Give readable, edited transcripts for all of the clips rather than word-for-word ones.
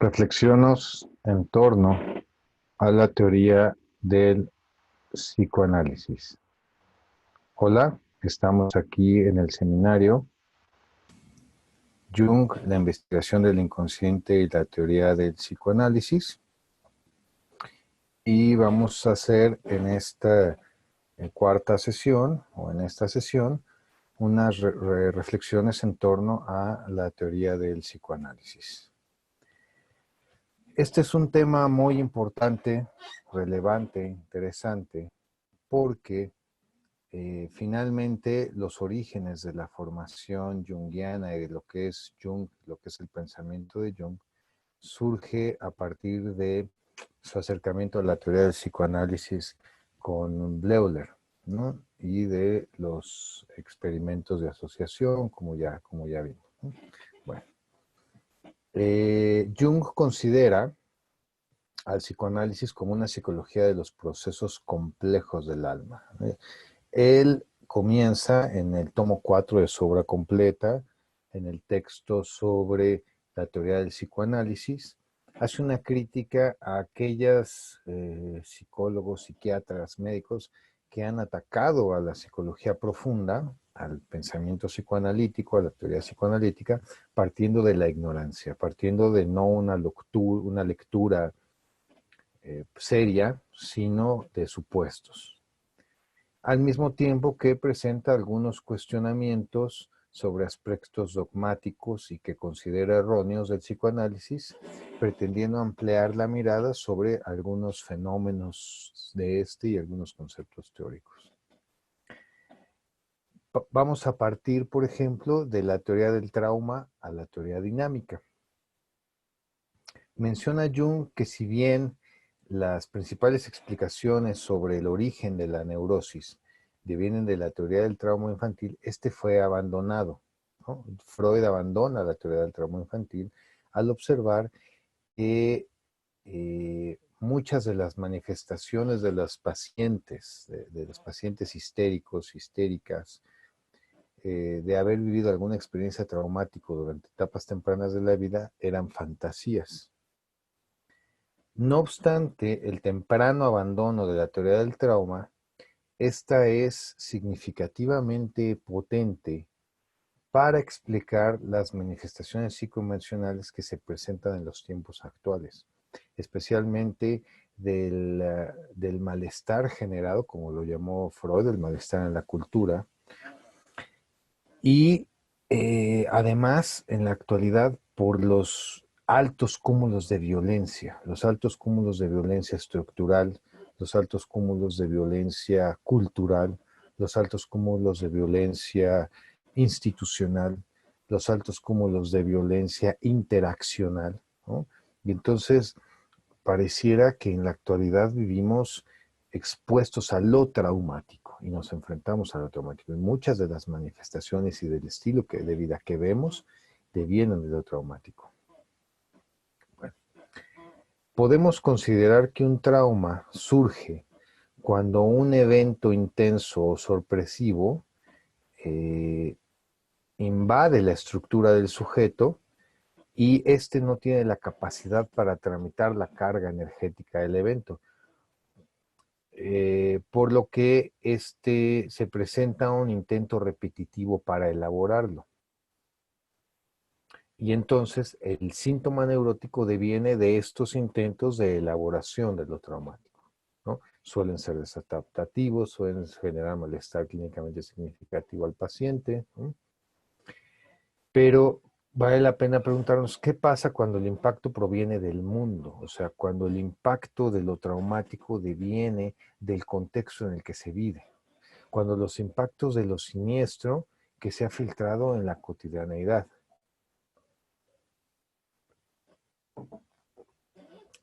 Reflexionos en torno a la teoría del psicoanálisis. Hola, estamos aquí en el seminario Jung, la investigación del inconsciente y la teoría del psicoanálisis. Y vamos a hacer en esta cuarta sesión, o en esta sesión, unas reflexiones en torno a la teoría del psicoanálisis. Este es un tema muy importante, relevante, interesante, porque finalmente los orígenes de la formación junguiana y de lo que es Jung, lo que es el pensamiento de Jung, surge a partir de su acercamiento a la teoría del psicoanálisis con Bleuler, ¿no? Y de los experimentos de asociación, como ya vimos, ¿no? Bueno, Jung considera al psicoanálisis como una psicología de los procesos complejos del alma. Él comienza en el tomo 4 de su obra completa, en el texto sobre la teoría del psicoanálisis, hace una crítica a aquellos psicólogos, psiquiatras, médicos que han atacado a la psicología profunda, al pensamiento psicoanalítico, a la teoría psicoanalítica, partiendo de la ignorancia, partiendo de no una lectura seria, sino de supuestos. Al mismo tiempo que presenta algunos cuestionamientos sobre aspectos dogmáticos y que considera erróneos del psicoanálisis, pretendiendo ampliar la mirada sobre algunos fenómenos de este y algunos conceptos teóricos. Vamos a partir, por ejemplo, de la teoría del trauma a la teoría dinámica. Menciona Jung que si bien las principales explicaciones sobre el origen de la neurosis devienen de la teoría del trauma infantil, este fue abandonado, ¿no? Freud abandona la teoría del trauma infantil al observar que muchas de las manifestaciones de los pacientes, de los pacientes histéricos, histéricas, de haber vivido alguna experiencia traumática durante etapas tempranas de la vida, eran fantasías. No obstante, el temprano abandono de la teoría del trauma, esta es significativamente potente para explicar las manifestaciones psicoemocionales que se presentan en los tiempos actuales, especialmente del malestar generado, como lo llamó Freud, el malestar en la cultura, y además en la actualidad por los altos cúmulos de violencia, los altos cúmulos de violencia estructural, los altos cúmulos de violencia cultural, los altos cúmulos de violencia institucional, los altos cúmulos de violencia interaccional, ¿no? Y entonces pareciera que en la actualidad vivimos expuestos a lo traumático y nos enfrentamos a lo traumático. Y muchas de las manifestaciones y del estilo de vida que vemos devienen de lo traumático. Bueno, podemos considerar que un trauma surge cuando un evento intenso o sorpresivo invade la estructura del sujeto y éste no tiene la capacidad para tramitar la carga energética del evento. Por lo que se presenta un intento repetitivo para elaborarlo. Y entonces el síntoma neurótico deviene de estos intentos de elaboración de lo traumático, ¿no? Suelen ser desadaptativos, suelen generar malestar clínicamente significativo al paciente, ¿no? Pero vale la pena preguntarnos qué pasa cuando el impacto proviene del mundo, o sea, cuando el impacto de lo traumático deviene del contexto en el que se vive, cuando los impactos de lo siniestro que se ha filtrado en la cotidianeidad.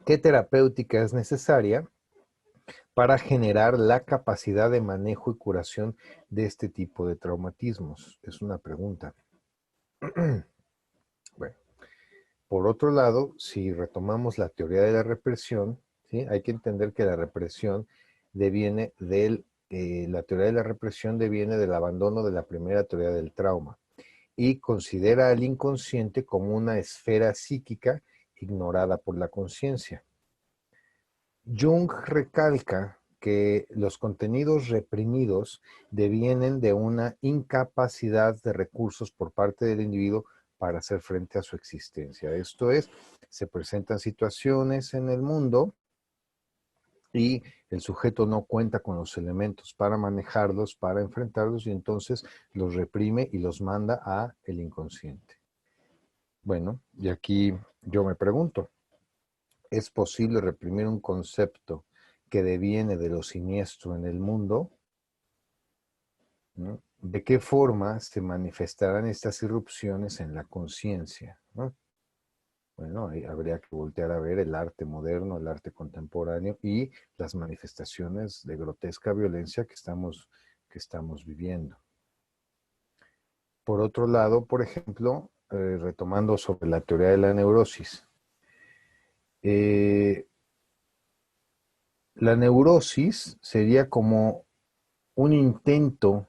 ¿Qué terapéutica es necesaria para generar la capacidad de manejo y curación de este tipo de traumatismos? Es una pregunta. Bueno, por otro lado, si retomamos la teoría de la represión, ¿sí? Hay que entender que la represión deviene la teoría de la represión deviene del abandono de la primera teoría del trauma y considera al inconsciente como una esfera psíquica ignorada por la conciencia. Jung recalca que los contenidos reprimidos devienen de una incapacidad de recursos por parte del individuo para hacer frente a su existencia. Esto es, se presentan situaciones en el mundo y el sujeto no cuenta con los elementos para manejarlos, para enfrentarlos, y entonces los reprime y los manda a el inconsciente. Bueno, y aquí yo me pregunto, ¿es posible reprimir un concepto que deviene de lo siniestro en el mundo? ¿No? ¿De qué forma se manifestarán estas irrupciones en la conciencia? ¿No? Bueno, ahí habría que voltear a ver el arte moderno, el arte contemporáneo y las manifestaciones de grotesca violencia que estamos viviendo. Por otro lado, por ejemplo, retomando sobre la teoría de la neurosis, la neurosis sería como un intento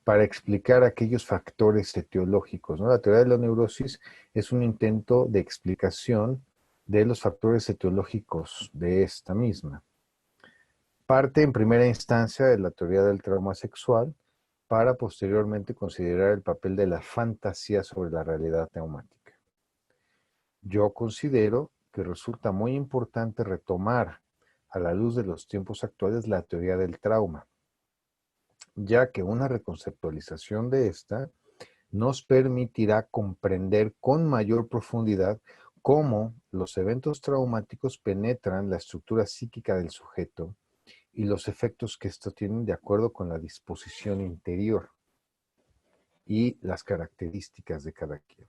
para explicar aquellos factores etiológicos, ¿no? La teoría de la neurosis es un intento de explicación de los factores etiológicos de esta misma. Parte en primera instancia de la teoría del trauma sexual para posteriormente considerar el papel de la fantasía sobre la realidad traumática. Yo considero que resulta muy importante retomar a la luz de los tiempos actuales la teoría del trauma, ya que una reconceptualización de esta nos permitirá comprender con mayor profundidad cómo los eventos traumáticos penetran la estructura psíquica del sujeto y los efectos que esto tienen de acuerdo con la disposición interior y las características de cada quien.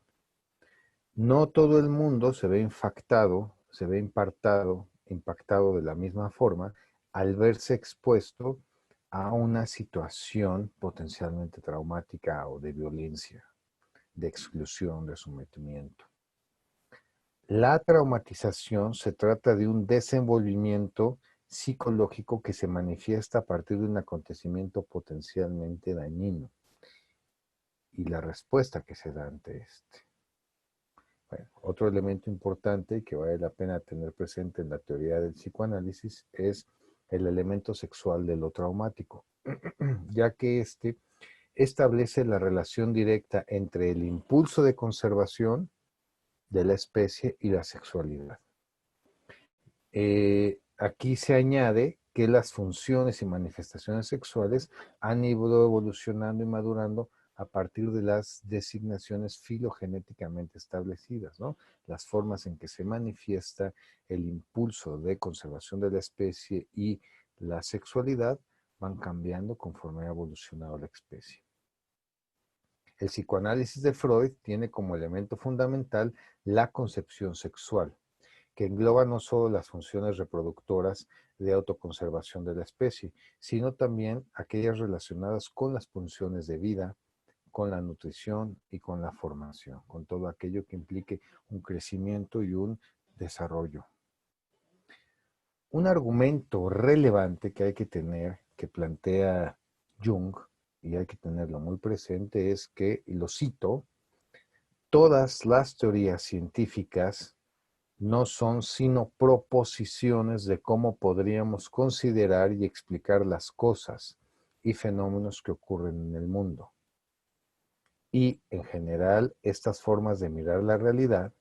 No todo el mundo se ve impactado de la misma forma al verse expuesto a una situación potencialmente traumática o de violencia, de exclusión, de sometimiento. La traumatización se trata de un desenvolvimiento psicológico que se manifiesta a partir de un acontecimiento potencialmente dañino y la respuesta que se da ante este. Bueno, otro elemento importante que vale la pena tener presente en la teoría del psicoanálisis es el elemento sexual de lo traumático, ya que este establece la relación directa entre el impulso de conservación de la especie y la sexualidad. Aquí se añade que las funciones y manifestaciones sexuales han ido evolucionando y madurando a partir de las designaciones filogenéticamente establecidas, ¿no? Las formas en que se manifiesta el impulso de conservación de la especie y la sexualidad van cambiando conforme ha evolucionado la especie. El psicoanálisis de Freud tiene como elemento fundamental la concepción sexual, que engloba no solo las funciones reproductoras de autoconservación de la especie, sino también aquellas relacionadas con las funciones de vida, con la nutrición y con la formación, con todo aquello que implique un crecimiento y un desarrollo. Un argumento relevante que hay que tener, que plantea Jung, y hay que tenerlo muy presente, es que, y lo cito, todas las teorías científicas no son sino proposiciones de cómo podríamos considerar y explicar las cosas y fenómenos que ocurren en el mundo. Y, en general, estas formas de mirar la realidad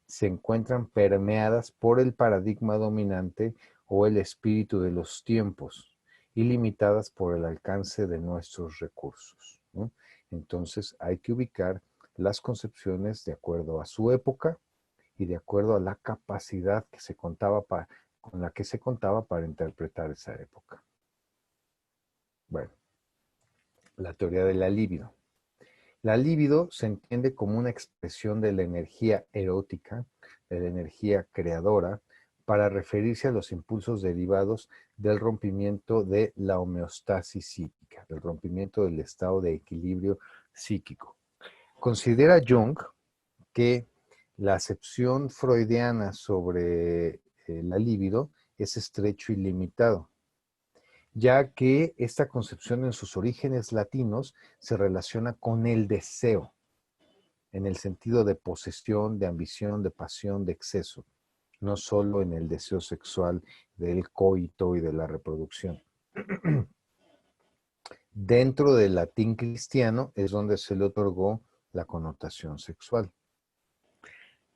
se encuentran permeadas por el paradigma dominante o el espíritu de los tiempos y limitadas por el alcance de nuestros recursos, ¿no? Entonces hay que ubicar las concepciones de acuerdo a su época y de acuerdo a la capacidad que se contaba con la que se contaba para interpretar esa época. Bueno, la teoría de la libido. La libido se entiende como una expresión de la energía erótica, de la energía creadora, para referirse a los impulsos derivados del rompimiento de la homeostasis psíquica, del rompimiento del estado de equilibrio psíquico. Considera Jung que la acepción freudiana sobre la libido es estrecho y limitado, ya que esta concepción en sus orígenes latinos se relaciona con el deseo. en el sentido de posesión, de ambición, de pasión, de exceso, no solo en el deseo sexual del coito y de la reproducción. Dentro del latín cristiano es donde se le otorgó la connotación sexual.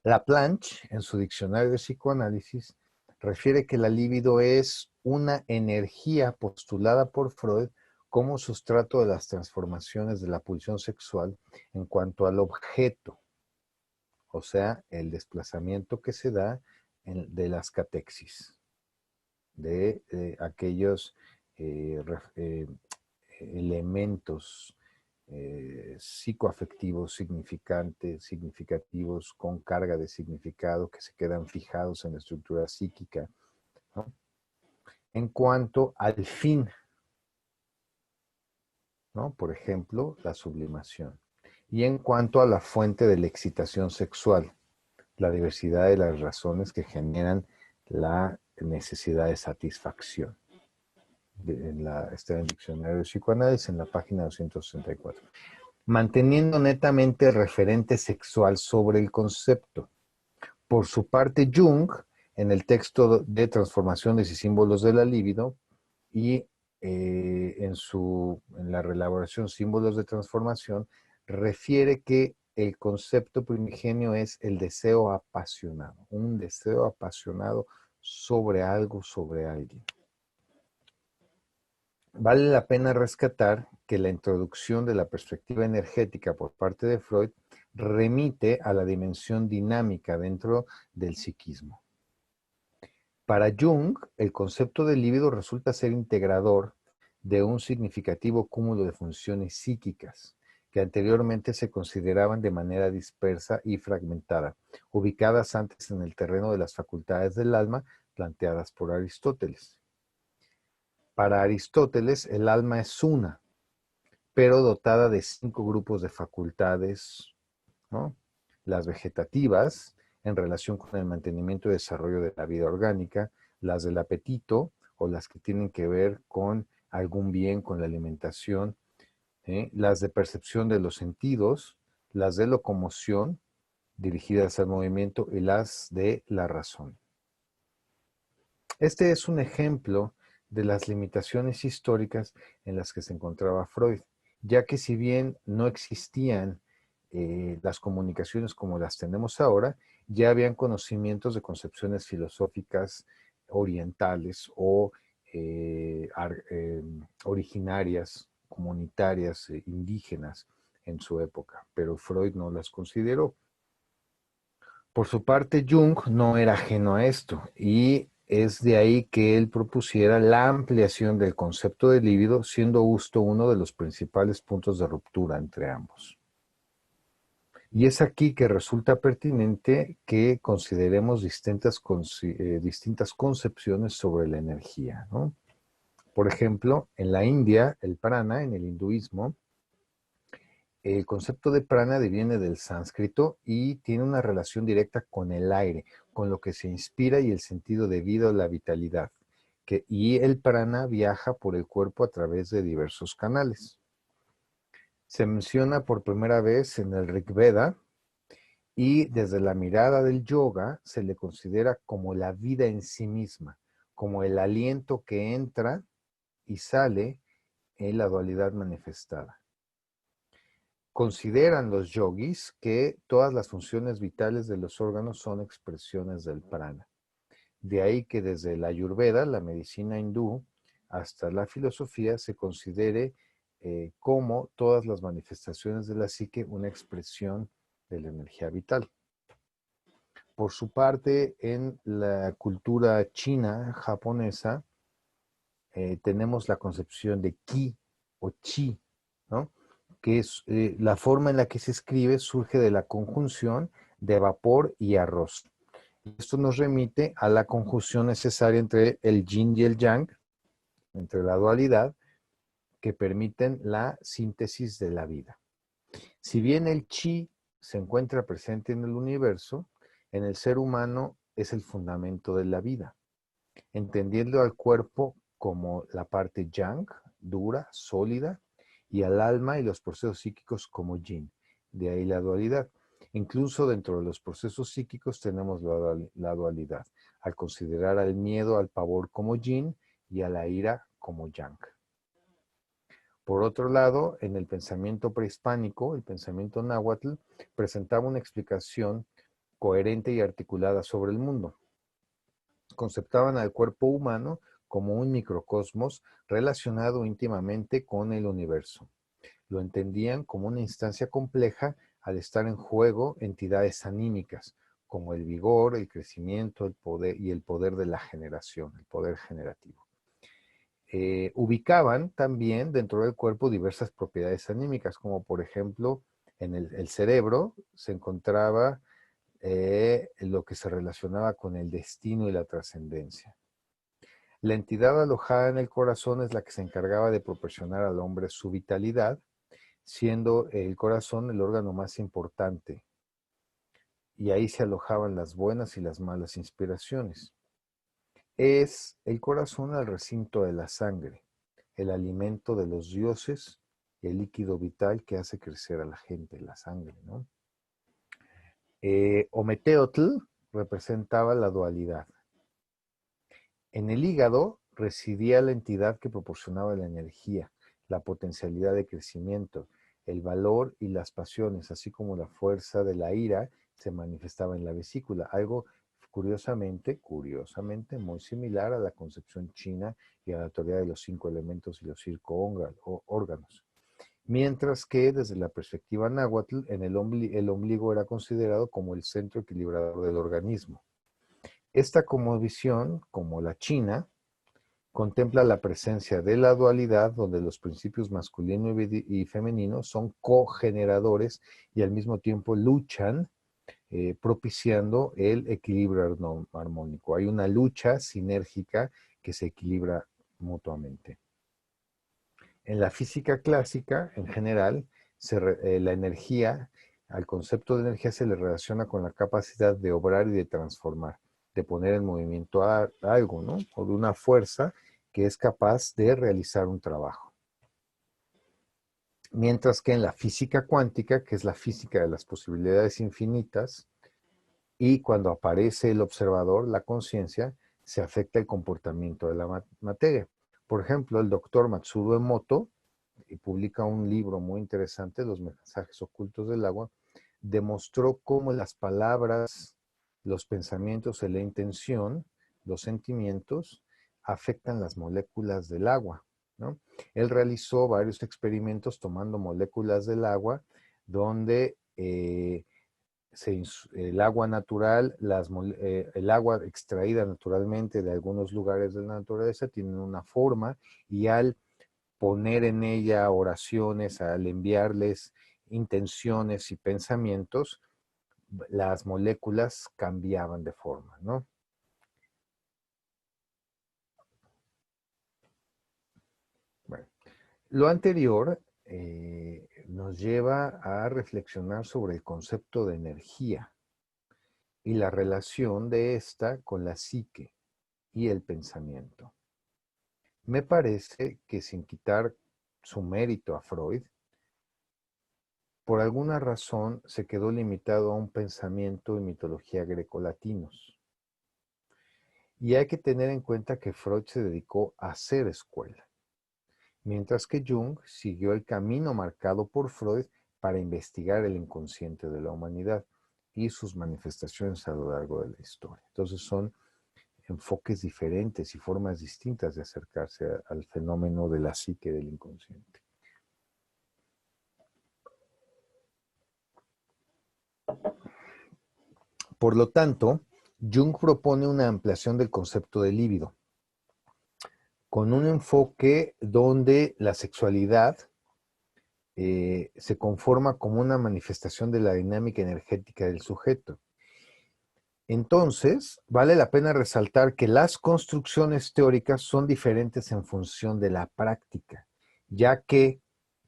Laplanche, en su diccionario de psicoanálisis, refiere que la libido es una energía postulada por Freud como sustrato de las transformaciones de la pulsión sexual en cuanto al objeto, o sea, el desplazamiento que se da de las catexis, de aquellos elementos psicoafectivos significativos con carga de significado que se quedan fijados en la estructura psíquica, ¿no? En cuanto al fin, ¿no? Por ejemplo, la sublimación. Y en cuanto a la fuente de la excitación sexual, la diversidad de las razones que generan la necesidad de satisfacción. Está en el diccionario de psicoanálisis en la página 264. Manteniendo netamente el referente sexual sobre el concepto. Por su parte, Jung, en el texto de Transformaciones y Símbolos de la Libido, y en la reelaboración Símbolos de Transformación, refiere que el concepto primigenio es el deseo apasionado, un deseo apasionado sobre algo, sobre alguien. Vale la pena rescatar que la introducción de la perspectiva energética por parte de Freud remite a la dimensión dinámica dentro del psiquismo. Para Jung, el concepto de libido resulta ser integrador de un significativo cúmulo de funciones psíquicas que anteriormente se consideraban de manera dispersa y fragmentada, ubicadas antes en el terreno de las facultades del alma planteadas por Aristóteles. Para Aristóteles, el alma es una, pero dotada de 5 grupos de facultades, ¿no? Las vegetativas, en relación con el mantenimiento y desarrollo de la vida orgánica, las del apetito, o las que tienen que ver con algún bien, con la alimentación, las de percepción de los sentidos, las de locomoción, dirigidas al movimiento, y las de la razón. Este es un ejemplo de las limitaciones históricas en las que se encontraba Freud, ya que si bien no existían las comunicaciones como las tenemos ahora, ya habían conocimientos de concepciones filosóficas orientales o originarias, comunitarias, indígenas en su época, pero Freud no las consideró. Por su parte, Jung no era ajeno a esto, y es de ahí que él propusiera la ampliación del concepto de libido, siendo justo uno de los principales puntos de ruptura entre ambos. Y es aquí que resulta pertinente que consideremos distintas concepciones sobre la energía, ¿no? Por ejemplo, en la India, el prana, en el hinduismo, el concepto de prana viene del sánscrito y tiene una relación directa con el aire, con lo que se inspira y el sentido de vida o la vitalidad. Y el prana viaja por el cuerpo a través de diversos canales. Se menciona por primera vez en el Rig Veda y desde la mirada del yoga se le considera como la vida en sí misma, como el aliento que entra y sale en la dualidad manifestada. Consideran los yogis que todas las funciones vitales de los órganos son expresiones del prana. De ahí que desde la Ayurveda, la medicina hindú, hasta la filosofía se considere como todas las manifestaciones de la psique una expresión de la energía vital. Por su parte, en la cultura china, japonesa, tenemos la concepción de ki o chi, ¿no? Que es la forma en la que se escribe surge de la conjunción de vapor y arroz. Esto nos remite a la conjunción necesaria entre el yin y el yang, entre la dualidad, que permiten la síntesis de la vida. Si bien el chi se encuentra presente en el universo, en el ser humano es el fundamento de la vida, entendiendo al cuerpo como la parte yang, dura, sólida, y al alma y los procesos psíquicos como yin. De ahí la dualidad. Incluso dentro de los procesos psíquicos tenemos la dualidad, al considerar al miedo, al pavor como yin y a la ira como yang. Por otro lado, en el pensamiento prehispánico, el pensamiento náhuatl presentaba una explicación coherente y articulada sobre el mundo. Conceptaban al cuerpo humano como un microcosmos relacionado íntimamente con el universo. Lo entendían como una instancia compleja al estar en juego entidades anímicas, como el vigor, el crecimiento, el poder y el poder de la generación, el poder generativo. Ubicaban también dentro del cuerpo diversas propiedades anímicas, como por ejemplo en el cerebro se encontraba lo que se relacionaba con el destino y la trascendencia. La entidad alojada en el corazón es la que se encargaba de proporcionar al hombre su vitalidad, siendo el corazón el órgano más importante. Y ahí se alojaban las buenas y las malas inspiraciones. Es el corazón el recinto de la sangre, el alimento de los dioses y el líquido vital que hace crecer a la gente, la sangre, ¿no? Ometeotl representaba la dualidad. En el hígado residía la entidad que proporcionaba la energía, la potencialidad de crecimiento, el valor y las pasiones, así como la fuerza de la ira, se manifestaba en la vesícula, algo curiosamente muy similar a la concepción china y a la teoría de los 5 elementos y los 5 órganos. Mientras que desde la perspectiva náhuatl, el ombligo era considerado como el centro equilibrador del organismo. Esta cosmovisión, como la china, contempla la presencia de la dualidad, donde los principios masculino y femenino son cogeneradores y al mismo tiempo luchan, propiciando el equilibrio armónico. Hay una lucha sinérgica que se equilibra mutuamente. En la física clásica, en general, la energía, al concepto de energía se le relaciona con la capacidad de obrar y de transformar, de poner en movimiento algo, ¿no? O de una fuerza que es capaz de realizar un trabajo. Mientras que en la física cuántica, que es la física de las posibilidades infinitas, y cuando aparece el observador, la conciencia, se afecta el comportamiento de la materia. Por ejemplo, el doctor Matsudo Emoto, y publica un libro muy interesante, Los mensajes ocultos del agua, demostró cómo las palabras, los pensamientos y la intención, los sentimientos, afectan las moléculas del agua, ¿no? Él realizó varios experimentos tomando moléculas del agua donde el agua natural, el agua extraída naturalmente de algunos lugares de la naturaleza tienen una forma y al poner en ella oraciones, al enviarles intenciones y pensamientos, las moléculas cambiaban de forma, ¿no? Bueno, lo anterior nos lleva a reflexionar sobre el concepto de energía y la relación de esta con la psique y el pensamiento. Me parece que sin quitar su mérito a Freud, por alguna razón se quedó limitado a un pensamiento y mitología grecolatinos. Y hay que tener en cuenta que Freud se dedicó a hacer escuela, mientras que Jung siguió el camino marcado por Freud para investigar el inconsciente de la humanidad y sus manifestaciones a lo largo de la historia. Entonces son enfoques diferentes y formas distintas de acercarse al fenómeno de la psique del inconsciente. Por lo tanto, Jung propone una ampliación del concepto de líbido, con un enfoque donde la sexualidad se conforma como una manifestación de la dinámica energética del sujeto. Entonces, vale la pena resaltar que las construcciones teóricas son diferentes en función de la práctica, ya que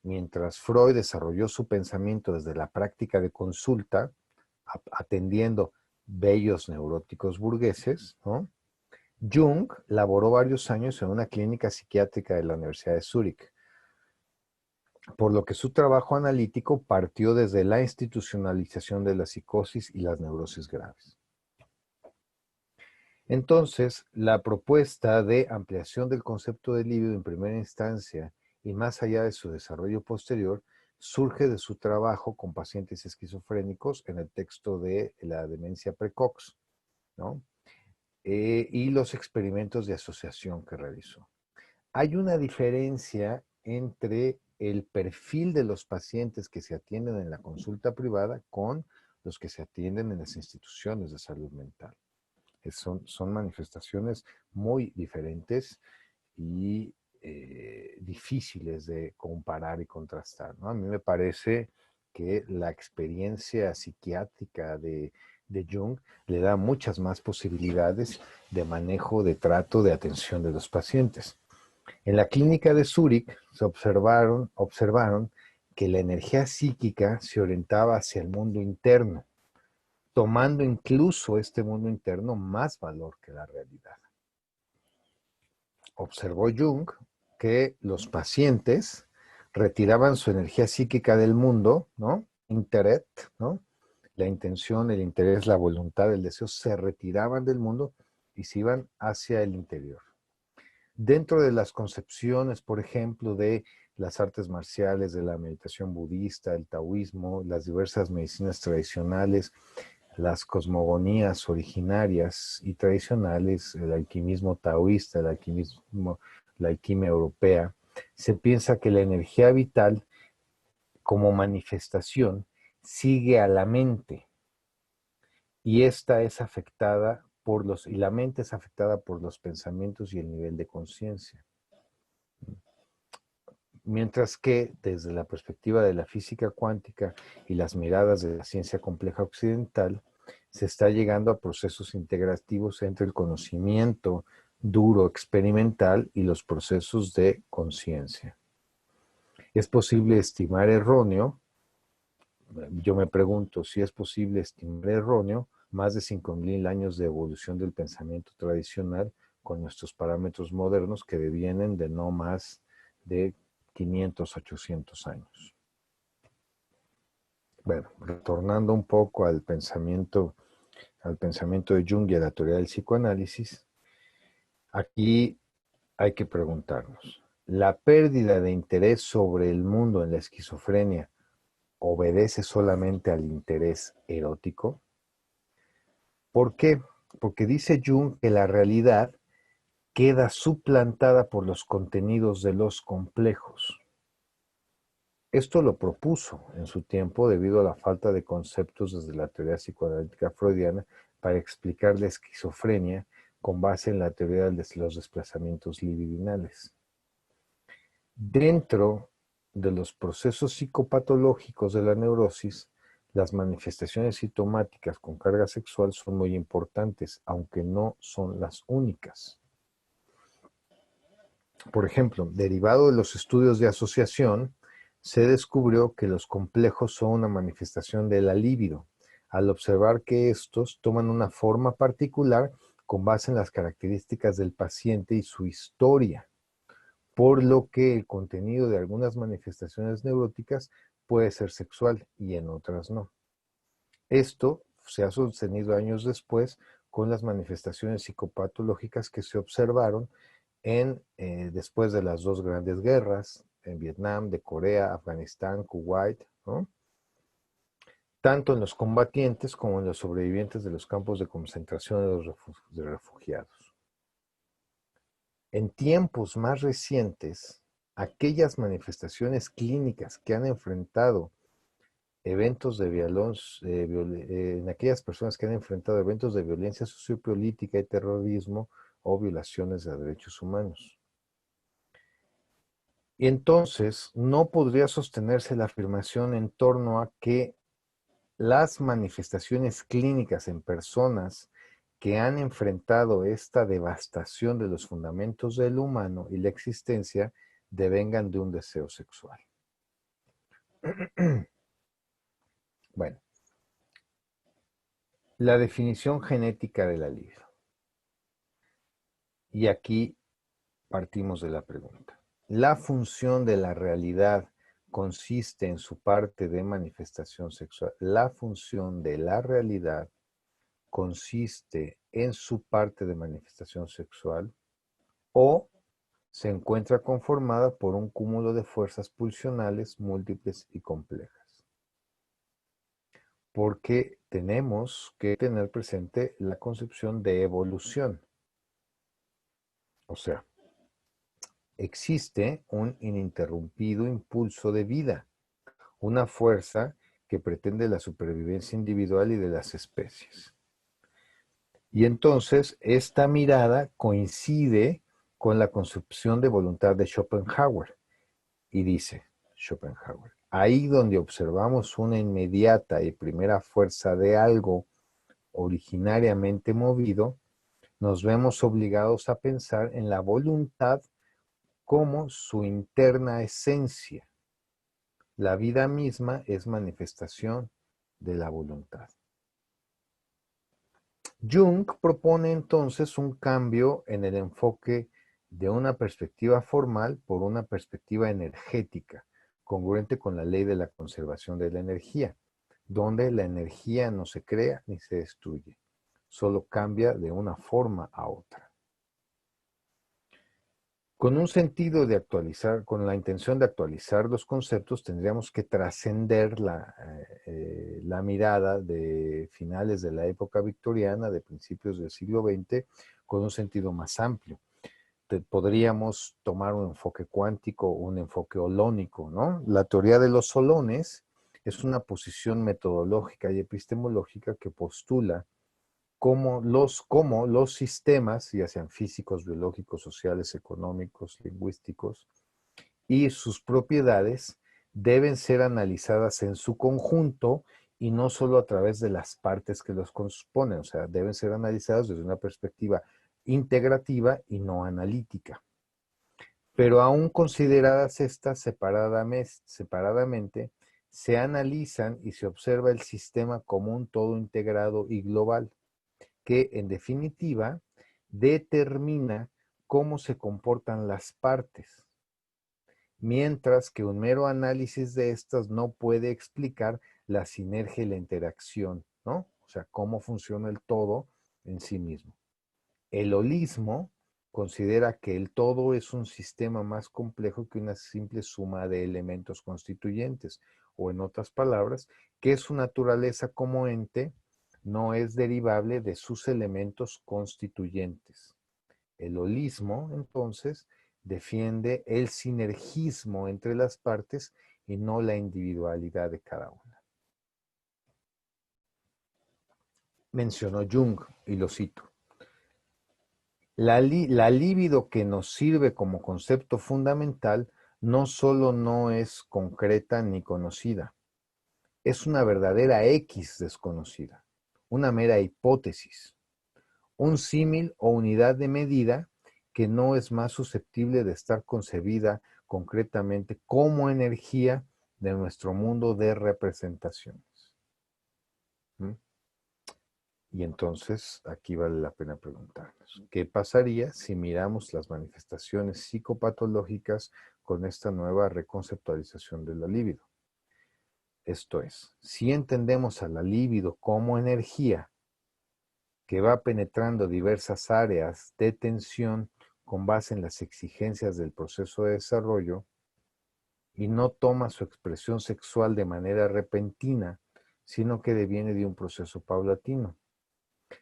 mientras Freud desarrolló su pensamiento desde la práctica de consulta, atendiendo bellos neuróticos burgueses, ¿no? Jung laboró varios años en una clínica psiquiátrica de la Universidad de Zúrich. por lo que su trabajo analítico partió desde la institucionalización de la psicosis y las neurosis graves. Entonces, la propuesta de ampliación del concepto de libido en primera instancia y más allá de su desarrollo posterior surge de su trabajo con pacientes esquizofrénicos en el texto de la demencia precox, ¿no? Y los experimentos de asociación que realizó. Hay una diferencia entre el perfil de los pacientes que se atienden en la consulta privada con los que se atienden en las instituciones de salud mental. Son manifestaciones muy diferentes y difíciles de comparar y contrastar, ¿no? A mí me parece que la experiencia psiquiátrica de Jung le da muchas más posibilidades de manejo, de trato, de atención de los pacientes. En la clínica de Zúrich se observaron que la energía psíquica se orientaba hacia el mundo interno, tomando incluso este mundo interno más valor que la realidad. Observó Jung que los pacientes retiraban su energía psíquica del mundo, ¿no? Interet, ¿no? La intención, el interés, la voluntad, el deseo se retiraban del mundo y se iban hacia el interior. Dentro de las concepciones, por ejemplo, de las artes marciales, de la meditación budista, el taoísmo, las diversas medicinas tradicionales, las cosmogonías originarias y tradicionales, el alquimismo taoísta, la alquimia europea, se piensa que la energía vital como manifestación sigue a la mente y esta es afectada y la mente es afectada por los pensamientos y el nivel de conciencia. Mientras que desde la perspectiva de la física cuántica y las miradas de la ciencia compleja occidental, se está llegando a procesos integrativos entre el conocimiento duro experimental y los procesos de conciencia. ¿Es posible estimar erróneo? Yo me pregunto si es posible estimar erróneo más de 5.000 años de evolución del pensamiento tradicional con nuestros parámetros modernos que devienen de no más de 500, 800 años. Bueno, retornando un poco al pensamiento de Jung y a la teoría del psicoanálisis, aquí hay que preguntarnos, ¿la pérdida de interés sobre el mundo en la esquizofrenia obedece solamente al interés erótico? ¿Por qué? Porque dice Jung que la realidad queda suplantada por los contenidos de los complejos. Esto lo propuso en su tiempo debido a la falta de conceptos desde la teoría psicoanalítica freudiana para explicar la esquizofrenia con base en la teoría de los desplazamientos libidinales. Dentro de los procesos psicopatológicos de la neurosis, las manifestaciones sintomáticas con carga sexual son muy importantes, aunque no son las únicas. Por ejemplo, derivado de los estudios de asociación, se descubrió que los complejos son una manifestación de la libido, al observar que estos toman una forma particular con base en las características del paciente y su historia, por lo que el contenido de algunas manifestaciones neuróticas puede ser sexual y en otras no. Esto se ha sostenido años después con las manifestaciones psicopatológicas que se observaron después de las dos grandes guerras, en Vietnam, de Corea, Afganistán, Kuwait, ¿no? Tanto en los combatientes como en los sobrevivientes de los campos de concentración de refugiados. En tiempos más recientes, aquellas manifestaciones clínicas que han enfrentado eventos de violencia, en aquellas personas que han enfrentado eventos de violencia sociopolítica y terrorismo o violaciones de derechos humanos. Y entonces no podría sostenerse la afirmación en torno a que las manifestaciones clínicas en personas que han enfrentado esta devastación de los fundamentos del humano y la existencia devengan de un deseo sexual. Bueno, la definición genética de la libido. Y aquí partimos de la pregunta. La función de la realidad consiste en su parte de manifestación sexual. La función de la realidad consiste en su parte de manifestación sexual o se encuentra conformada por un cúmulo de fuerzas pulsionales múltiples y complejas. Porque tenemos que tener presente la concepción de evolución. O sea, existe un ininterrumpido impulso de vida, una fuerza que pretende la supervivencia individual y de las especies. Y entonces esta mirada coincide con la concepción de voluntad de Schopenhauer. Y dice Schopenhauer, ahí donde observamos una inmediata y primera fuerza de algo originariamente movido, nos vemos obligados a pensar en la voluntad como su interna esencia. La vida misma es manifestación de la voluntad. Jung propone entonces un cambio en el enfoque de una perspectiva formal por una perspectiva energética, congruente con la ley de la conservación de la energía, donde la energía no se crea ni se destruye, solo cambia de una forma a otra. Con un sentido de actualizar, con la intención de actualizar los conceptos, tendríamos que trascender la mirada de finales de la época victoriana, de principios del siglo XX, con un sentido más amplio. Podríamos tomar un enfoque cuántico, un enfoque holónico, ¿no? La teoría de los holones es una posición metodológica y epistemológica que postula cómo los sistemas, ya sean físicos, biológicos, sociales, económicos, lingüísticos, y sus propiedades deben ser analizadas en su conjunto y no solo a través de las partes que los componen, o sea, deben ser analizados desde una perspectiva integrativa y no analítica. Pero aún consideradas estas separadamente, se analizan y se observa el sistema como un todo integrado y global, que en definitiva determina cómo se comportan las partes, mientras que un mero análisis de estas no puede explicar la sinergia y la interacción, ¿no? O sea, cómo funciona el todo en sí mismo. El holismo considera que el todo es un sistema más complejo que una simple suma de elementos constituyentes, o en otras palabras, que su naturaleza como ente no es derivable de sus elementos constituyentes. El holismo, entonces, defiende el sinergismo entre las partes y no la individualidad de cada una. Mencionó Jung, y lo cito, la libido que nos sirve como concepto fundamental no solo no es concreta ni conocida, es una verdadera X desconocida, una mera hipótesis, un símil o unidad de medida que no es más susceptible de estar concebida concretamente como energía de nuestro mundo de representaciones. ¿Mm? Y entonces aquí vale la pena preguntarnos, ¿qué pasaría si miramos las manifestaciones psicopatológicas con esta nueva reconceptualización de la libido? Esto es, si entendemos a la libido como energía que va penetrando diversas áreas de tensión con base en las exigencias del proceso de desarrollo y no toma su expresión sexual de manera repentina, sino que deviene de un proceso paulatino.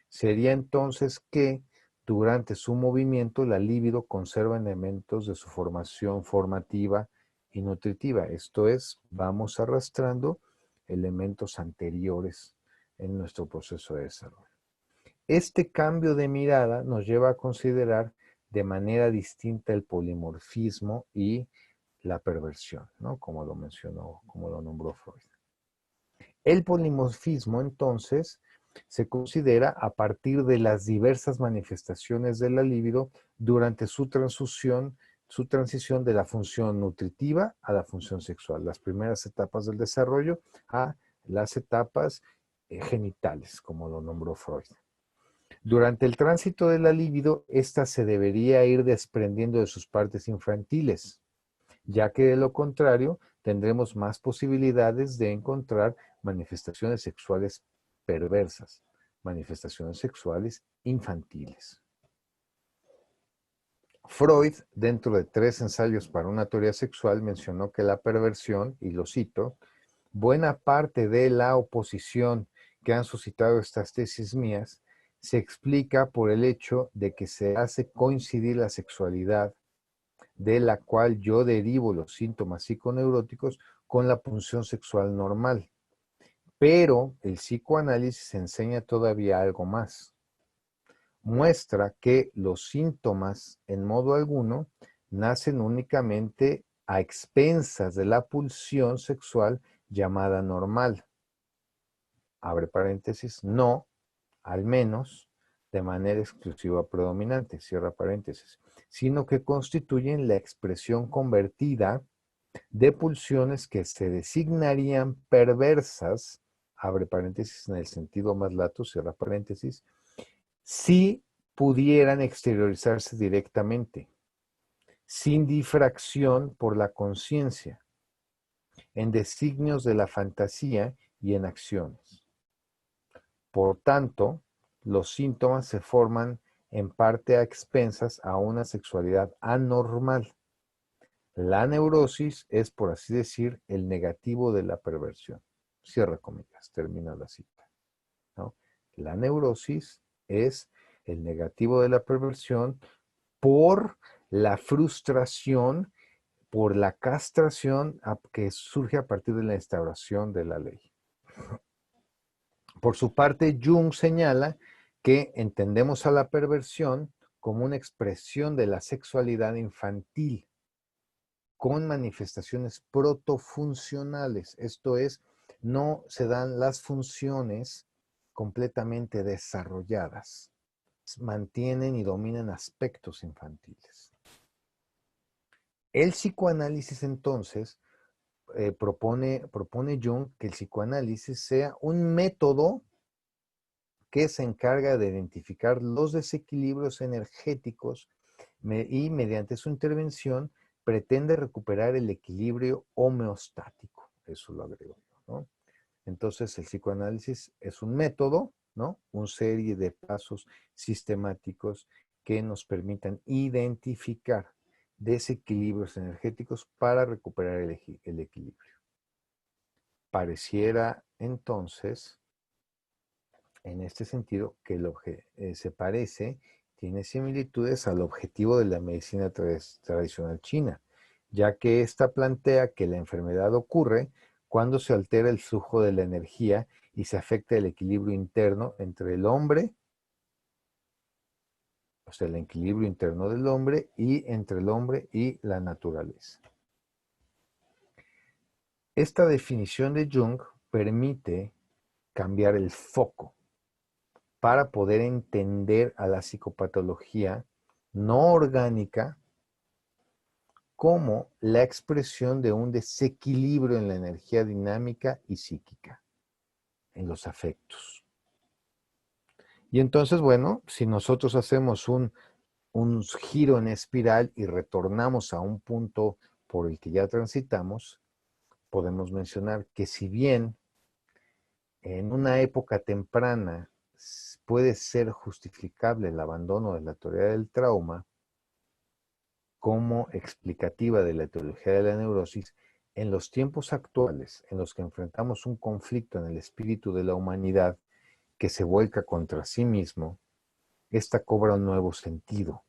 Sería entonces que durante su movimiento la libido conserva elementos de su formación formativa y nutritiva. Esto es, vamos arrastrando elementos anteriores en nuestro proceso de desarrollo. Este cambio de mirada nos lleva a considerar de manera distinta el polimorfismo y la perversión, ¿no? Como lo mencionó, como lo nombró Freud. El polimorfismo, entonces, se considera a partir de las diversas manifestaciones de la libido durante su transición de la función nutritiva a la función sexual, las primeras etapas del desarrollo a las etapas genitales, como lo nombró Freud. Durante el tránsito de la libido, ésta se debería ir desprendiendo de sus partes infantiles ya que de lo contrario tendremos más posibilidades de encontrar manifestaciones sexuales perversas, manifestaciones sexuales infantiles. Freud, dentro de 3 ensayos para una teoría sexual, mencionó que la perversión, y lo cito, buena parte de la oposición que han suscitado estas tesis mías se explica por el hecho de que se hace coincidir la sexualidad, de la cual yo derivo los síntomas psiconeuróticos, con la pulsión sexual normal. Pero el psicoanálisis enseña todavía algo más. Muestra que los síntomas, en modo alguno, nacen únicamente a expensas de la pulsión sexual llamada normal. Abre paréntesis, no, al menos, de manera exclusiva predominante, cierra paréntesis, sino que constituyen la expresión convertida de pulsiones que se designarían perversas, abre paréntesis, en el sentido más lato, cierra paréntesis, si pudieran exteriorizarse directamente, sin difracción por la conciencia, en designios de la fantasía y en acciones. Por tanto, los síntomas se forman en parte a expensas a una sexualidad anormal. La neurosis es, por así decir, el negativo de la perversión. Cierra comillas, termina la cita, ¿no? La neurosis es el negativo de la perversión por la frustración, por la castración que surge a partir de la instauración de la ley. Por su parte, Jung señala que entendemos a la perversión como una expresión de la sexualidad infantil con manifestaciones protofuncionales, esto es, no se dan las funciones completamente desarrolladas, mantienen y dominan aspectos infantiles. El psicoanálisis entonces propone Jung que el psicoanálisis sea un método que se encarga de identificar los desequilibrios energéticos y mediante su intervención pretende recuperar el equilibrio homeostático. Eso lo agrego yo, ¿no? Entonces el psicoanálisis es un método, ¿no? Una serie de pasos sistemáticos que nos permitan identificar desequilibrios energéticos para recuperar el equilibrio. Pareciera entonces, en este sentido, que se parece, tiene similitudes al objetivo de la medicina tradicional china, ya que ésta plantea que la enfermedad ocurre cuando se altera el flujo de la energía y se afecta el equilibrio interno entre el hombre, o sea, el equilibrio interno del hombre y entre el hombre y la naturaleza. Esta definición de Jung permite cambiar el foco para poder entender a la psicopatología no orgánica como la expresión de un desequilibrio en la energía dinámica y psíquica, en los afectos. Y entonces, bueno, si nosotros hacemos un giro en espiral y retornamos a un punto por el que ya transitamos, podemos mencionar que si bien en una época temprana puede ser justificable el abandono de la teoría del trauma como explicativa de la etiología de la neurosis, en los tiempos actuales en los que enfrentamos un conflicto en el espíritu de la humanidad que se vuelca contra sí mismo, esta cobra un nuevo sentido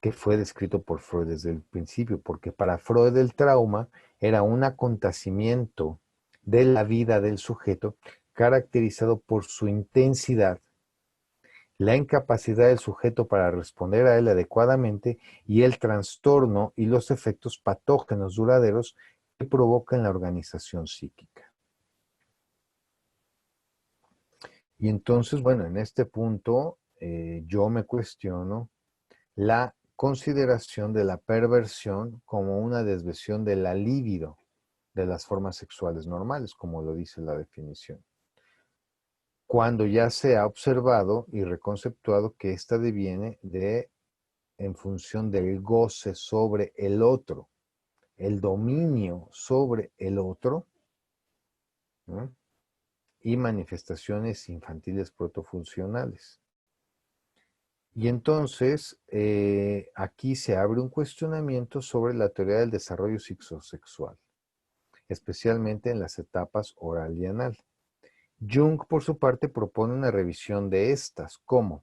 que fue descrito por Freud desde el principio, porque para Freud el trauma era un acontecimiento de la vida del sujeto caracterizado por su intensidad, la incapacidad del sujeto para responder a él adecuadamente y el trastorno y los efectos patógenos duraderos que provocan la organización psíquica. Y entonces, bueno, en este punto yo me cuestiono la consideración de la perversión como una desviación de la libido de las formas sexuales normales, como lo dice la definición, cuando ya se ha observado y reconceptuado que ésta deviene en función del goce sobre el otro, el dominio sobre el otro, ¿no? Y manifestaciones infantiles protofuncionales. Y entonces aquí se abre un cuestionamiento sobre la teoría del desarrollo psicosexual, especialmente en las etapas oral y anal. Jung, por su parte, propone una revisión de estas. ¿Cómo?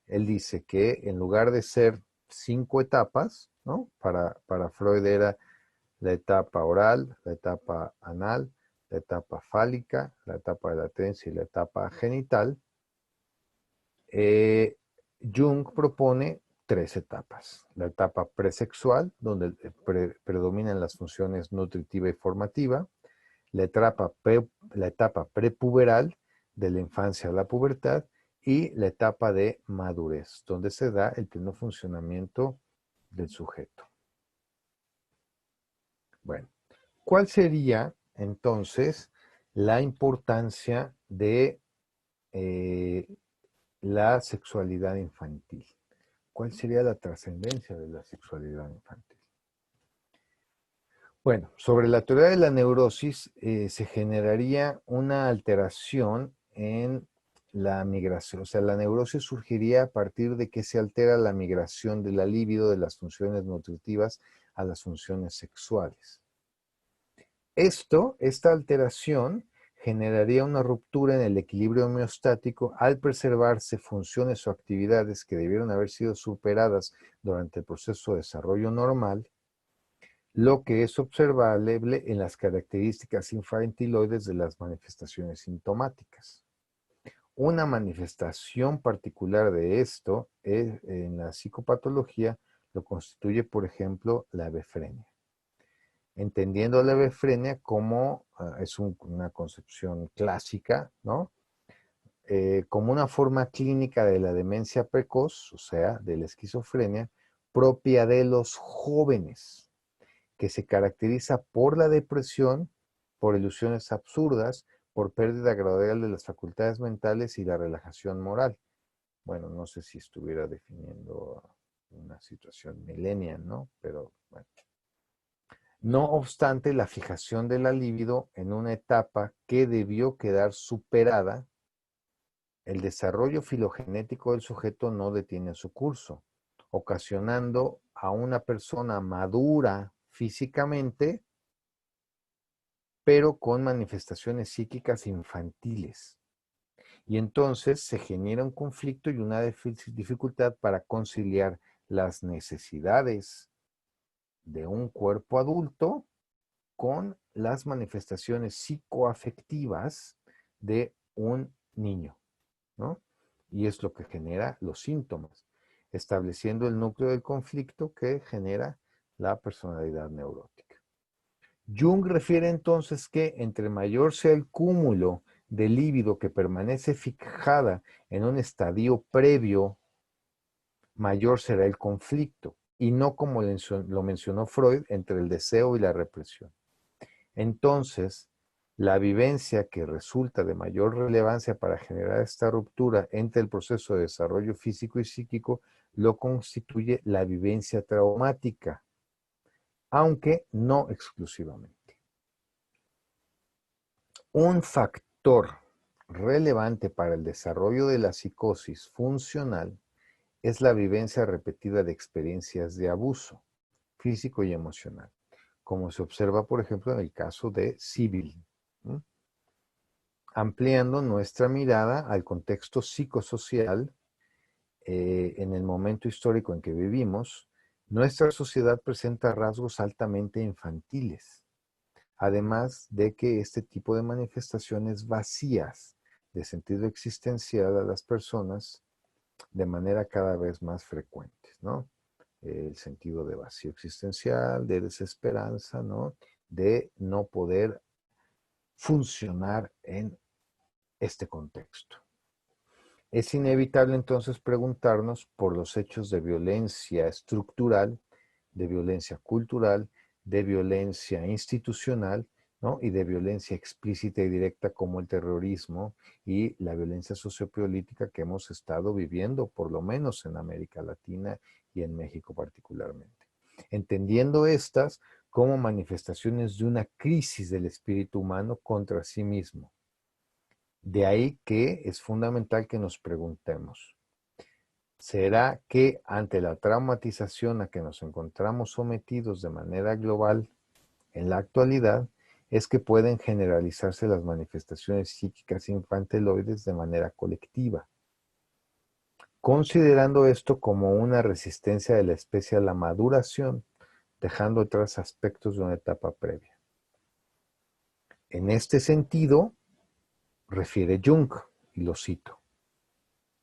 Él dice que en lugar de ser 5 etapas, ¿no? Para Freud era la etapa oral, la etapa anal, la etapa fálica, la etapa de latencia y la etapa genital, Jung propone 3 etapas. La etapa presexual, donde predominan las funciones nutritiva y formativa, la etapa prepuberal, de la infancia a la pubertad, y la etapa de madurez, donde se da el pleno funcionamiento del sujeto. Bueno, ¿cuál sería entonces la importancia de la sexualidad infantil? ¿Cuál sería la trascendencia de la sexualidad infantil? Bueno, sobre la teoría de la neurosis se generaría una alteración en la migración. O sea, la neurosis surgiría a partir de que se altera la migración de la libido de las funciones nutritivas a las funciones sexuales. Esta alteración generaría una ruptura en el equilibrio homeostático al preservarse funciones o actividades que debieron haber sido superadas durante el proceso de desarrollo normal, lo que es observable en las características infantiloides de las manifestaciones sintomáticas. Una manifestación particular de esto en la psicopatología lo constituye, por ejemplo, la hebefrenia. Entendiendo la hebefrenia como es una concepción clásica, ¿no? Como una forma clínica de la demencia precoz, o sea, de la esquizofrenia, propia de los jóvenes, que se caracteriza por la depresión, por ilusiones absurdas, por pérdida gradual de las facultades mentales y la relajación moral. Bueno, no sé si estuviera definiendo una situación millennial, ¿no? Pero bueno. No obstante, la fijación de la libido en una etapa que debió quedar superada, el desarrollo filogenético del sujeto no detiene su curso, ocasionando a una persona madura físicamente, pero con manifestaciones psíquicas infantiles. Y entonces se genera un conflicto y una dificultad para conciliar las necesidades de un cuerpo adulto con las manifestaciones psicoafectivas de un niño, ¿no? Y es lo que genera los síntomas, estableciendo el núcleo del conflicto que genera la personalidad neurótica. Jung refiere entonces que entre mayor sea el cúmulo de líbido que permanece fijada en un estadio previo, mayor será el conflicto, y no como lo mencionó Freud, entre el deseo y la represión. Entonces, la vivencia que resulta de mayor relevancia para generar esta ruptura entre el proceso de desarrollo físico y psíquico lo constituye la vivencia traumática, aunque no exclusivamente. Un factor relevante para el desarrollo de la psicosis funcional es la vivencia repetida de experiencias de abuso físico y emocional, como se observa, por ejemplo, en el caso de Sibyl. Ampliando nuestra mirada al contexto psicosocial en el momento histórico en que vivimos, nuestra sociedad presenta rasgos altamente infantiles, además de que este tipo de manifestaciones vacías de sentido existencial a las personas de manera cada vez más frecuentes, ¿no? El sentido de vacío existencial, de desesperanza, ¿no? De no poder funcionar en este contexto. Es inevitable entonces preguntarnos por los hechos de violencia estructural, de violencia cultural, de violencia institucional, ¿no? Y de violencia explícita y directa como el terrorismo y la violencia sociopolítica que hemos estado viviendo, por lo menos en América Latina y en México particularmente. Entendiendo estas, como manifestaciones de una crisis del espíritu humano contra sí mismo. De ahí que es fundamental que nos preguntemos, ¿será que ante la traumatización a que nos encontramos sometidos de manera global en la actualidad, es que pueden generalizarse las manifestaciones psíquicas infantiloides de manera colectiva? Considerando esto como una resistencia de la especie a la maduración, dejando atrás aspectos de una etapa previa. En este sentido, refiere Jung, y lo cito,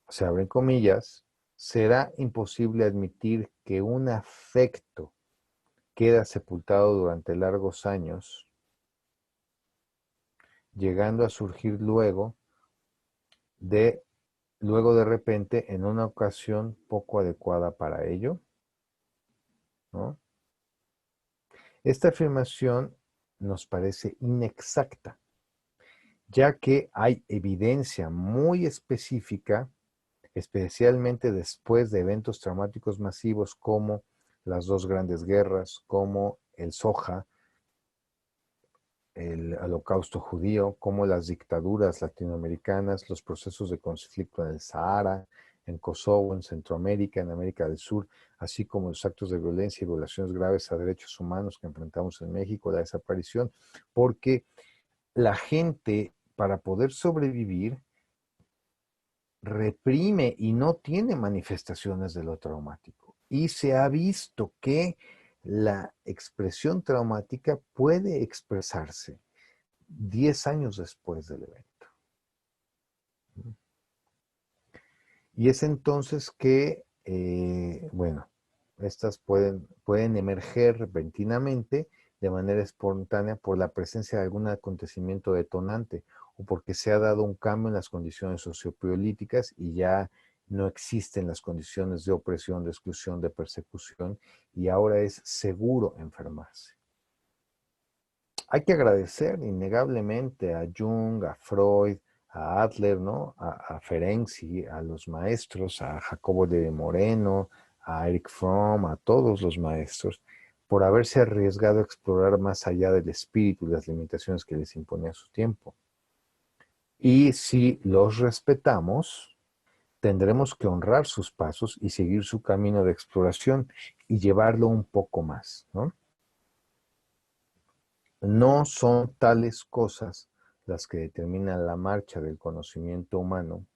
se abren comillas, será imposible admitir que un afecto queda sepultado durante largos años, llegando a surgir luego de repente en una ocasión poco adecuada para ello, ¿no? Esta afirmación nos parece inexacta, ya que hay evidencia muy específica, especialmente después de eventos traumáticos masivos como las dos grandes guerras, como el Soja, el holocausto judío, como las dictaduras latinoamericanas, los procesos de conflicto en el Sahara, en Kosovo, en Centroamérica, en América del Sur, así como los actos de violencia y violaciones graves a derechos humanos que enfrentamos en México, la desaparición, porque la gente, para poder sobrevivir, reprime y no tiene manifestaciones de lo traumático. Y se ha visto que la expresión traumática puede expresarse 10 años después del evento. Y es entonces que, bueno, estas pueden emerger repentinamente de manera espontánea por la presencia de algún acontecimiento detonante o porque se ha dado un cambio en las condiciones sociopolíticas y ya no existen las condiciones de opresión, de exclusión, de persecución y ahora es seguro enfermarse. Hay que agradecer innegablemente a Jung, a Freud, a Adler, ¿no? A Ferenczi, a los maestros, a Jacobo de Moreno, a Eric Fromm, a todos los maestros, por haberse arriesgado a explorar más allá del espíritu y las limitaciones que les imponía su tiempo. Y si los respetamos, tendremos que honrar sus pasos y seguir su camino de exploración y llevarlo un poco más, ¿no? No son tales cosas las que determinan la marcha del conocimiento humano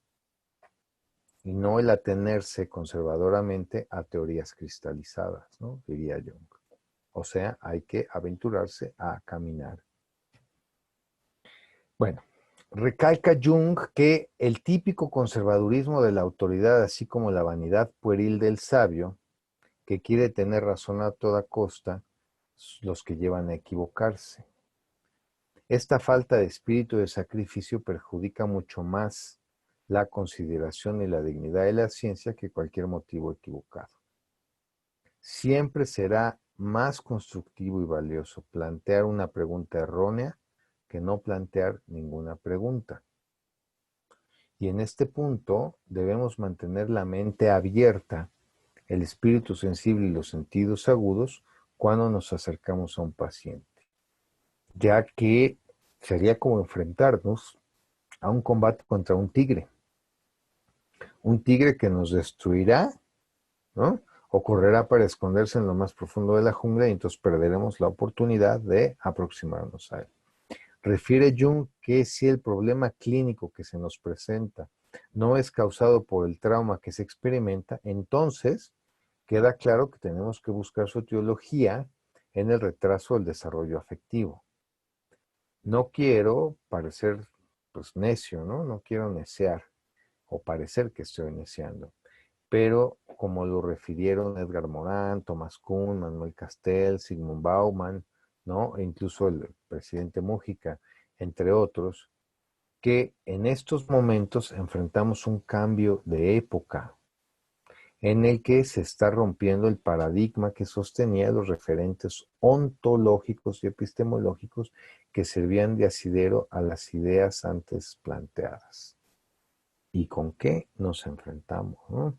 y no el atenerse conservadoramente a teorías cristalizadas, ¿no? Diría Jung. O sea, hay que aventurarse a caminar. Bueno, recalca Jung que el típico conservadurismo de la autoridad, así como la vanidad pueril del sabio, que quiere tener razón a toda costa, los que llevan a equivocarse. Esta falta de espíritu de sacrificio perjudica mucho más la consideración y la dignidad de la ciencia que cualquier motivo equivocado. Siempre será más constructivo y valioso plantear una pregunta errónea que no plantear ninguna pregunta. Y en este punto debemos mantener la mente abierta, el espíritu sensible y los sentidos agudos cuando nos acercamos a un paciente, ya que sería como enfrentarnos a un combate contra un tigre que nos destruirá, ¿no? O correrá para esconderse en lo más profundo de la jungla y entonces perderemos la oportunidad de aproximarnos a él. Refiere Jung que si el problema clínico que se nos presenta no es causado por el trauma que se experimenta, entonces queda claro que tenemos que buscar su etiología en el retraso del desarrollo afectivo. No quiero parecer pues necio, ¿no? No quiero neciar o parecer que estoy neciando. Pero como lo refirieron Edgar Morin, Thomas Kuhn, Manuel Castells, Sigmund Bauman, ¿no? E incluso el presidente Mújica, entre otros, que en estos momentos enfrentamos un cambio de época en el que se está rompiendo el paradigma que sostenía los referentes ontológicos y epistemológicos que servían de asidero a las ideas antes planteadas. ¿Y con qué nos enfrentamos, no?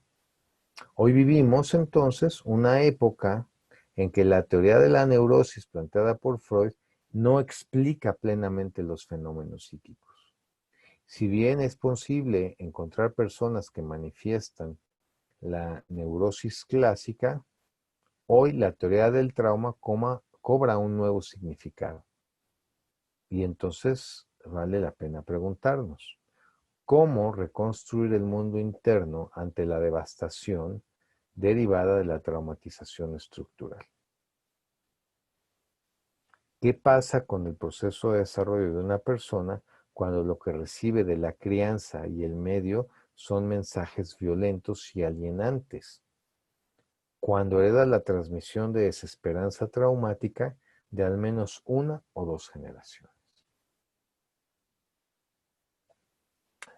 Hoy vivimos entonces una época en que la teoría de la neurosis planteada por Freud no explica plenamente los fenómenos psíquicos. Si bien es posible encontrar personas que manifiestan la neurosis clásica, hoy la teoría del trauma cobra un nuevo significado. Y entonces vale la pena preguntarnos, ¿cómo reconstruir el mundo interno ante la devastación derivada de la traumatización estructural? ¿Qué pasa con el proceso de desarrollo de una persona cuando lo que recibe de la crianza y el medio son mensajes violentos y alienantes? Cuando hereda la transmisión de desesperanza traumática de al menos una o dos generaciones.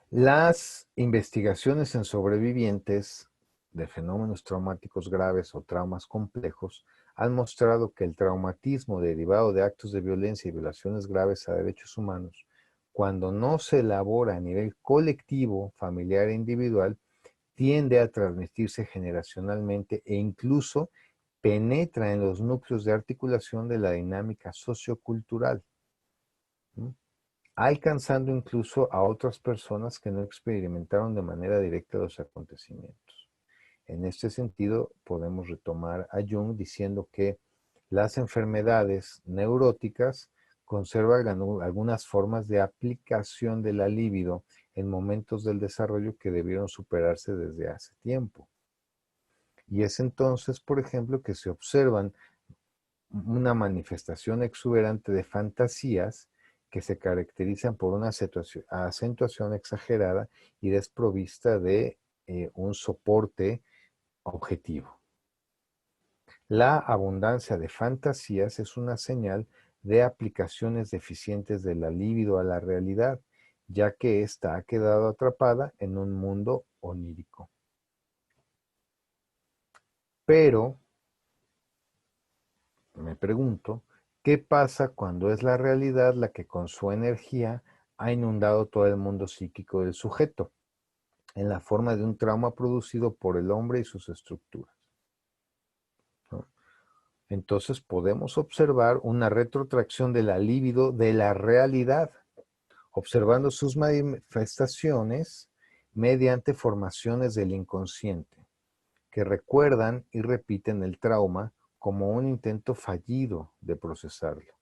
Las investigaciones en sobrevivientes de fenómenos traumáticos graves o traumas complejos han mostrado que el traumatismo derivado de actos de violencia y violaciones graves a derechos humanos, cuando no se elabora a nivel colectivo, familiar e individual, tiende a transmitirse generacionalmente e incluso penetra en los núcleos de articulación de la dinámica sociocultural, ¿sí? Alcanzando incluso a otras personas que no experimentaron de manera directa los acontecimientos. En este sentido, podemos retomar a Jung diciendo que las enfermedades neuróticas conservan algunas formas de aplicación de la libido en momentos del desarrollo que debieron superarse desde hace tiempo. Y es entonces, por ejemplo, que se observan una manifestación exuberante de fantasías que se caracterizan por una acentuación exagerada y desprovista de un soporte objetivo. La abundancia de fantasías es una señal de aplicaciones deficientes de la libido a la realidad, ya que ésta ha quedado atrapada en un mundo onírico. Pero, me pregunto, ¿qué pasa cuando es la realidad la que con su energía ha inundado todo el mundo psíquico del sujeto, en la forma de un trauma producido por el hombre y sus estructuras? ¿No? Entonces podemos observar una retrotracción de la libido de la realidad, observando sus manifestaciones mediante formaciones del inconsciente, que recuerdan y repiten el trauma como un intento fallido de procesarlo,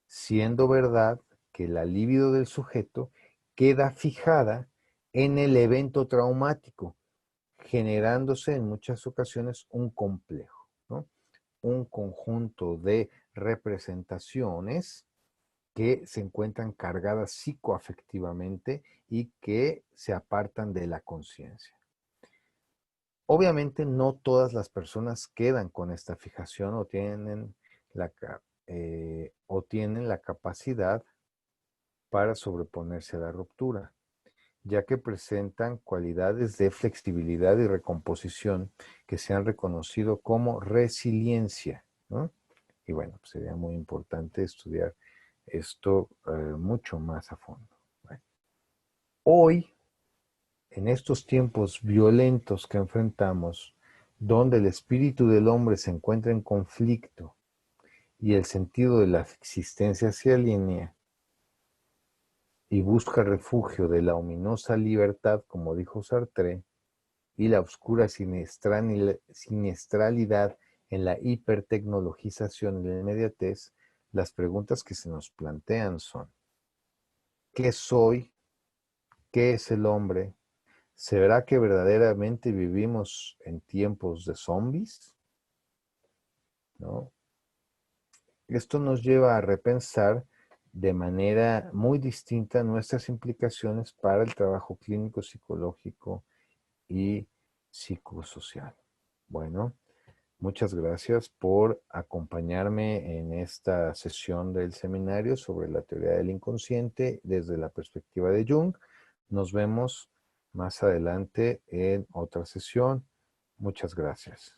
siendo verdad que la libido del sujeto queda fijada en el evento traumático, generándose en muchas ocasiones un complejo, ¿no? Un conjunto de representaciones que se encuentran cargadas psicoafectivamente y que se apartan de la conciencia. Obviamente no todas las personas quedan con esta fijación o tienen la capacidad para sobreponerse a la ruptura, ya que presentan cualidades de flexibilidad y recomposición que se han reconocido como resiliencia, ¿no? Y bueno, pues sería muy importante estudiar esto mucho más a fondo. Bueno, hoy, en estos tiempos violentos que enfrentamos, donde el espíritu del hombre se encuentra en conflicto y el sentido de la existencia se alinea y busca refugio de la ominosa libertad, como dijo Sartre, y la oscura siniestralidad en la hipertecnologización y la inmediatez, las preguntas que se nos plantean son: ¿qué soy? ¿Qué es el hombre? ¿Será que verdaderamente vivimos en tiempos de zombies? ¿No? Esto nos lleva a repensar de manera muy distinta nuestras implicaciones para el trabajo clínico, psicológico y psicosocial. Bueno, muchas gracias por acompañarme en esta sesión del seminario sobre la teoría del inconsciente desde la perspectiva de Jung. Nos vemos más adelante en otra sesión. Muchas gracias.